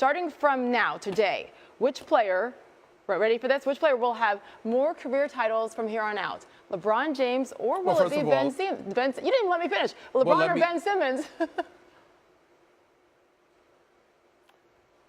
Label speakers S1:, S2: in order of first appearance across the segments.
S1: starting from now, today, which player, ready for this? Which player will have more career titles from here on out? LeBron James or will it be Ben Simmons? You didn't even let me finish. LeBron or Ben Simmons?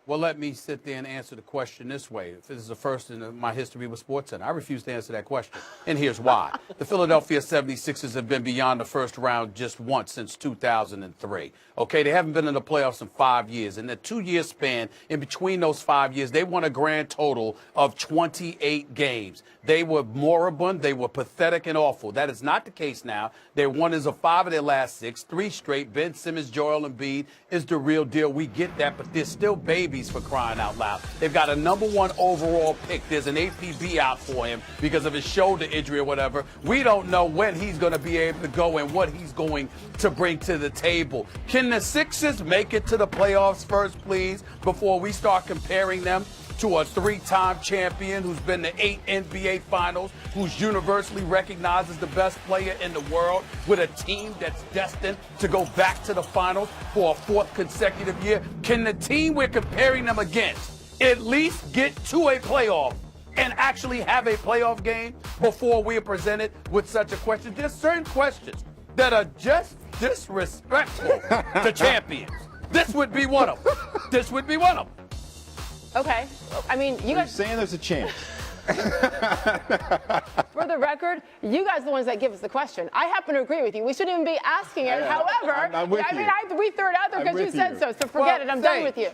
S2: Well, let me sit there and answer the question this way. If this is the first in my history with SportsCenter, I refuse to answer that question. And here's why. The Philadelphia 76ers have been beyond the first round just once since 2003. Okay, they haven't been in the playoffs in 5 years. In the 2-year span, in between those 5 years, they won a grand total of 28 games. They were moribund, they were pathetic and awful. That is not the case now. Their one is a 5 of their last 6, 3 straight. Ben Simmons, Joel Embiid is the real deal. We get that, but they're still babies for crying out loud. They've got a #1 overall pick. There's an APB out for him because of his shoulder injury or whatever. We don't know when he's going to be able to go and what he's going to bring to the table. Can the Sixers make it to the playoffs first, please, before we start comparing them to a 3-time champion who's been to 8 NBA finals, who's universally recognized as the best player in the world, with a team that's destined to go back to the finals for a 4th consecutive year? Can the team we're comparing them against at least get to a playoff and actually have a playoff game before we are presented with such a question? There's certain questions that are just disrespectful to champions. This would be one of them. This would be one of them.
S1: Okay. I mean, you guys
S3: saying there's a chance.
S1: For the record, you guys are the ones that give us the question. I happen to agree with you. We shouldn't even be asking it. However,
S3: I'm with you.
S1: We threw it out there because you said so. So forget it. I'm done with you.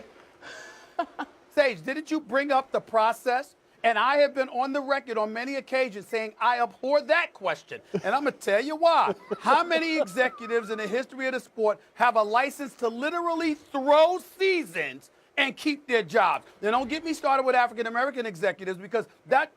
S2: Sage, didn't you bring up the process? And I have been on the record on many occasions saying I abhor that question. And I'm going to tell you why. How many executives in the history of the sport have a license to literally throw seasons and keep their jobs? Now, don't get me started with African-American executives, because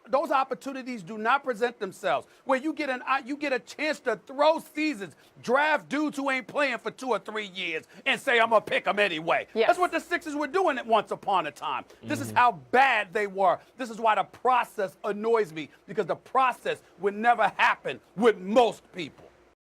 S2: those opportunities do not present themselves, where you get a chance to throw seasons, draft dudes who ain't playing for 2 or 3 years, and say, I'm going to pick them anyway.
S1: Yes.
S2: That's what the Sixers were doing at once upon a time. This is how bad they were. This is why the process annoys me, because the process would never happen with most people.